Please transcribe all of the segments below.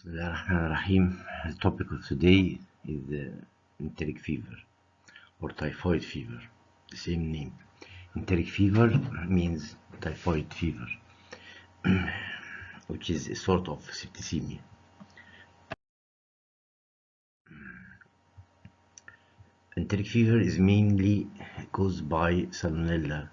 Bismillahirrahmanirrahim. The topic of today is the enteric fever or typhoid fever, the same name. Enteric fever means typhoid fever, which is a sort of septicemia. Enteric fever is mainly caused by Salmonella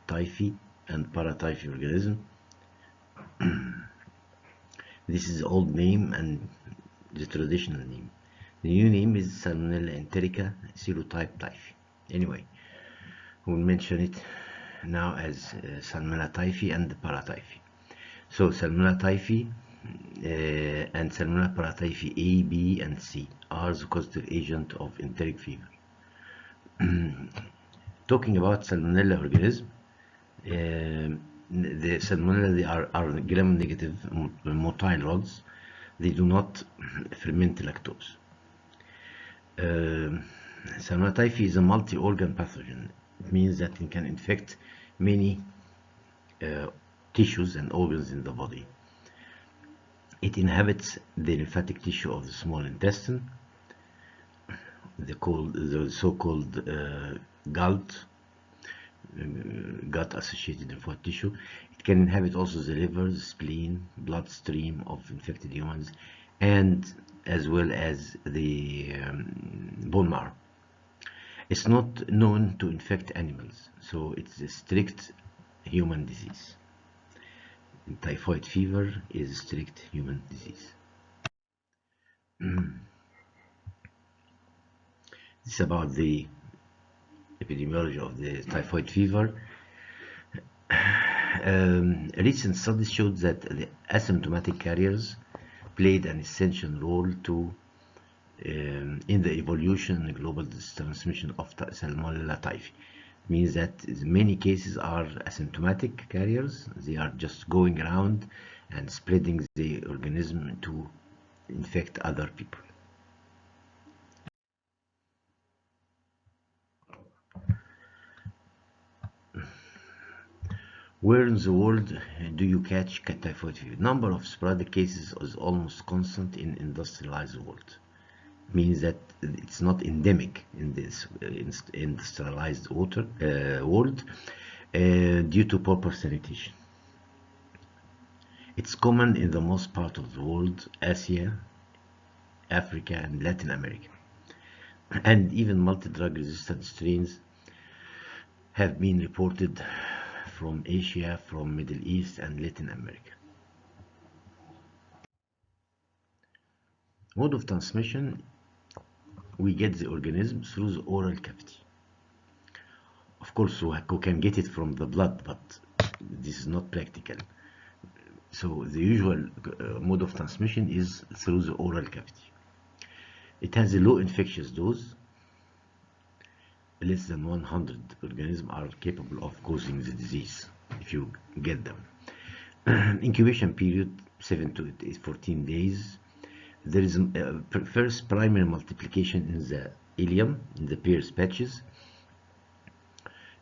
typhi and paratyphi organism. This is the old name and the traditional name. The new name is Salmonella enterica serotype typhi. Anyway, we'll mention it now as Salmonella typhi and paratyphi. So Salmonella typhi and Salmonella paratyphi A, B, and C are the causative agent of enteric fever. Talking about Salmonella organism, the Salmonella, they are gram-negative motile rods. They do not ferment lactose. Salmonella typhi is a multi-organ pathogen. It means that it can infect many tissues and organs in the body. It inhabits the lymphatic tissue of the small intestine, the so-called gut-associated lymphoid tissue. It can inhabit also the liver, the spleen, bloodstream of infected humans, and as well as the bone marrow. It's not known to infect animals, so it's a strict human disease. Typhoid fever is a strict human disease. This is about the epidemiology of the typhoid fever. Recent studies showed that the asymptomatic carriers played an essential role in the evolution and global transmission of Salmonella typhi. It means that many cases are asymptomatic carriers. They are just going around and spreading the organism to infect other people. Where in the world do you catch typhoid fever? Number of sporadic cases is almost constant in industrialized world. Means that it's not endemic in this industrialized world due to proper sanitation. It's common in the most part of the world, Asia, Africa, and Latin America. And even multi-drug resistant strains have been reported from Asia, from Middle East, and Latin America. Mode of transmission: we get the organism through the oral cavity. Of course, we can get it from the blood, but this is not practical. So the usual mode of transmission is through the oral cavity. It has a low infectious dose. Less than 100 organisms are capable of causing the disease if you get them. Incubation period 7 to 14 days. There is first primary multiplication in the ileum, in the Pierce patches,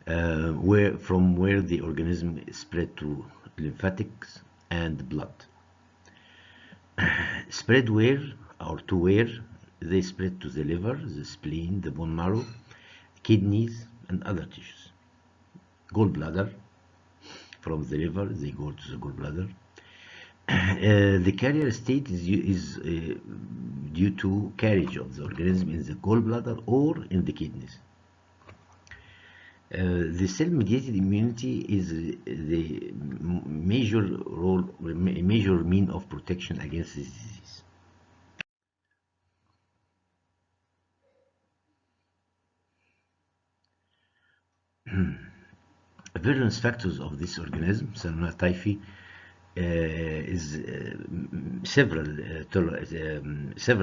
from where the organism is spread to lymphatics and blood. Spread where or to where? They spread to the liver, the spleen, the bone marrow, kidneys, and other tissues. Gallbladder, from the liver they go to the gallbladder. The carrier state is due to carriage of the organism in the gallbladder or in the kidneys. The cell-mediated immunity is the major mean of protection against this disease. Virulence factors of this organism, Salmonella typhi, is several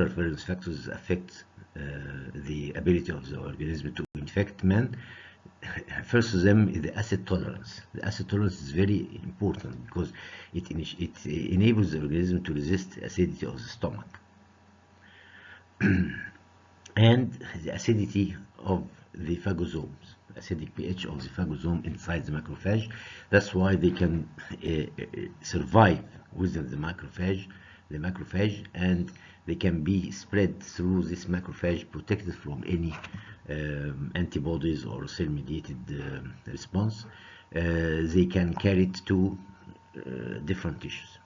virulence factors affect the ability of the organism to infect man. First of them is the acid tolerance. The acid tolerance is very important because it enables the organism to resist the acidity of the stomach and the acidity of the phagosomes, acidic pH of the phagosome inside the macrophage. That's why they can survive within the macrophage the macrophage, and they can be spread through this macrophage, protected from any antibodies or cell-mediated response. They can carry it to different tissues.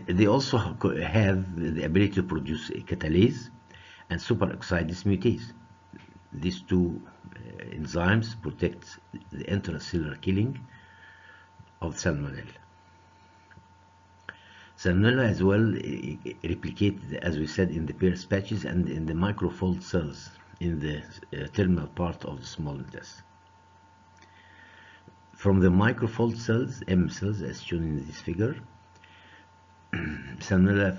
They also have the ability to produce catalase and superoxide dismutase. These two enzymes protect the intracellular killing of salmonella. Salmonella as well replicate, as we said, in the Pierce patches and in the microfold cells in the terminal part of the small intestine. From the microfold cells, M cells, as shown in this figure, Salmonella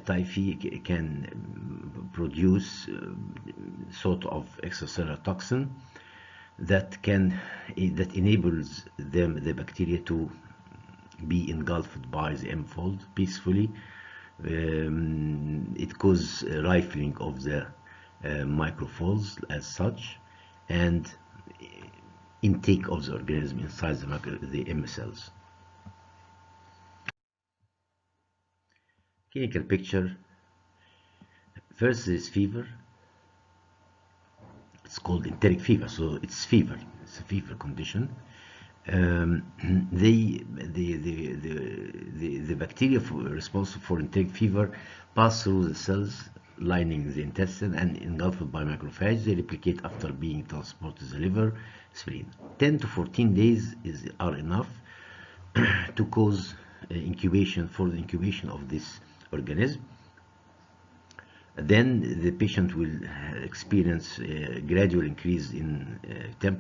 typhi can produce sort of extracellular toxin that enables the bacteria to be engulfed by the M fold peacefully. It causes rifling of the microfolds as such, and intake of the organism inside the M cells. Clinical picture. First is fever. It's called enteric fever, so it's fever. It's a fever condition. The bacteria responsible for enteric fever pass through the cells lining the intestine and engulfed by macrophages. They replicate after being transported to the liver, spleen. 10 to 14 days are enough to cause incubation of this organism. Then the patient will experience a gradual increase in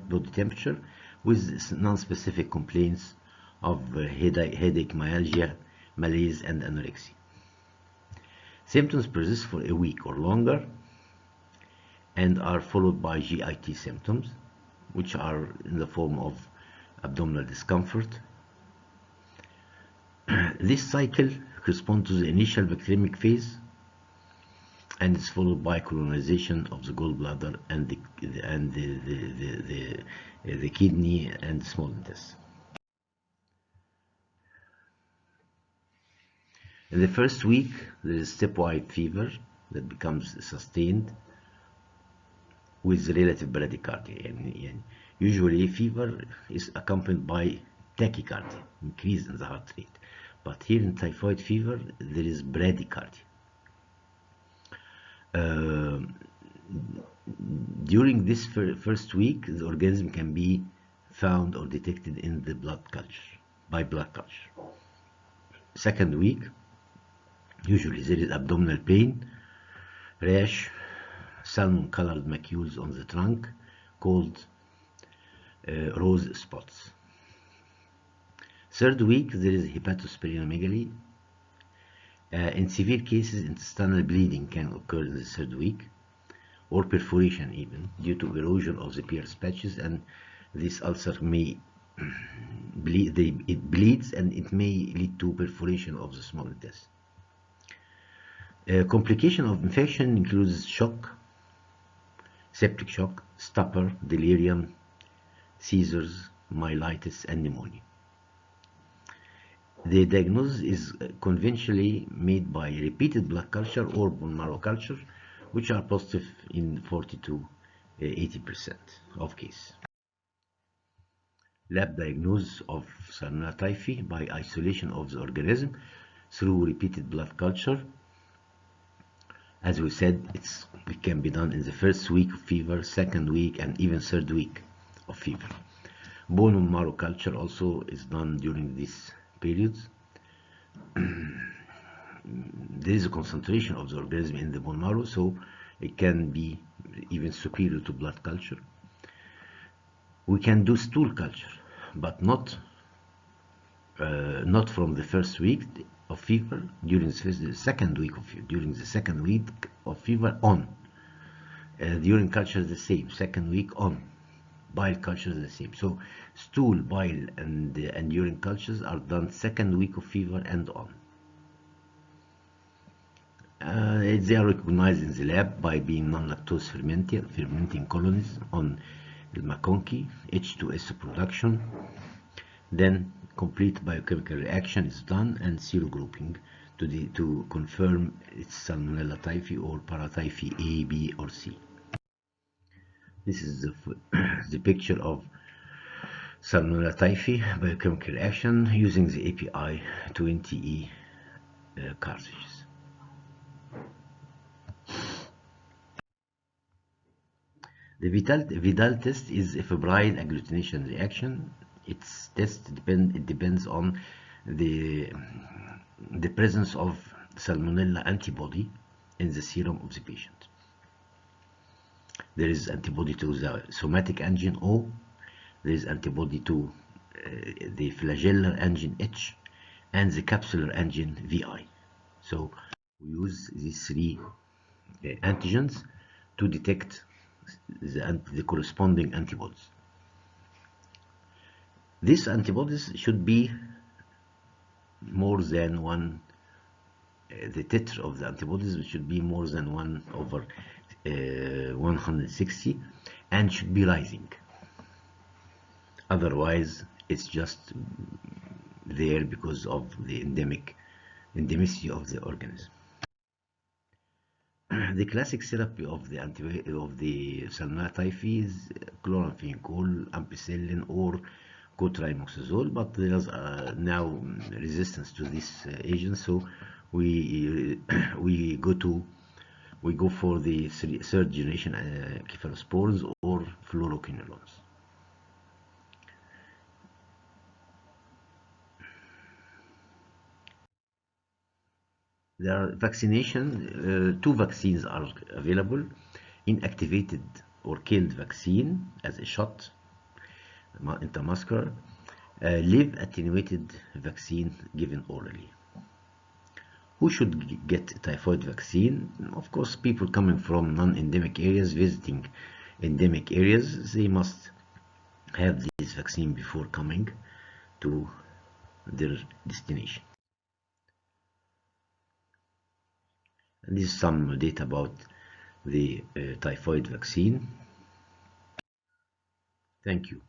body temperature with non-specific complaints of headache, myalgia, malaise, and anorexia. Symptoms persist for a week or longer and are followed by GIT symptoms, which are in the form of abdominal discomfort. This cycle corresponds to the initial bacteremic phase and is followed by colonization of the gallbladder and the kidney and the small intestine. In the first week, there is stepwise fever that becomes sustained with relative bradycardia. And usually, fever is accompanied by tachycardia, increase in the heart rate. But here in typhoid fever, there is bradycardia. During this first week, the organism can be found or detected in the blood culture, by blood culture. Second week, usually there is abdominal pain, rash, salmon-colored macules on the trunk called rose spots. Third week, there is hepatosplenomegaly. In severe cases, intestinal bleeding can occur in the third week, or perforation even, due to erosion of the Pierce patches, and this ulcer may bleed. It bleeds and it may lead to perforation of the small intestine. Complication of infection includes shock, septic shock, stupor, delirium, seizures, myelitis, and pneumonia. The diagnosis is conventionally made by repeated blood culture or bone marrow culture, which are positive in 40 to 80% of cases. Lab diagnosis of Salmonella typhi by isolation of the organism through repeated blood culture. As we said, it can be done in the first week of fever, second week, and even third week of fever. Bone and marrow culture also is done during these periods. There is a concentration of the organism in the bone marrow, so it can be even superior to blood culture. We can do stool culture, but not from the first week of fever, during the second week of fever, during the second week of fever on. Urine culture is the same, second week on. Bile culture is the same. So stool, bile, and urine cultures are done second week of fever and on. They are recognized in the lab by being non-lactose fermenting colonies on the McConkey, H2S production, then complete biochemical reaction is done and serogrouping to confirm it's Salmonella typhi or paratyphi A, B, or C. This is the picture of Salmonella typhi biochemical reaction using the API 20E cartridges. The Vidal test is a febrile agglutination reaction. Its test depends on the presence of Salmonella antibody in the serum of the patient. There is antibody to the somatic antigen O, there is antibody to the flagellar antigen H, and the capsular antigen VI. So we use these three antigens to detect the corresponding antibodies. These antibodies should be more than one, the titer of the antibodies should be more than 1 over 160 and should be rising. Otherwise, it's just there because of the endemicity of the organism. The classic therapy of the Salmonella typhi is chloramphenicol, ampicillin, or cotrimoxazole, but there's now resistance to this agent, so we go for the third generation cephalosporins or fluoroquinolones. There are vaccination. Two vaccines are available: inactivated or killed vaccine as a shot, intramuscular, live attenuated vaccine given orally. Who should get typhoid vaccine? Of course, people coming from non-endemic areas visiting endemic areas, they must have this vaccine before coming to their destination. And this is some data about the typhoid vaccine. Thank you.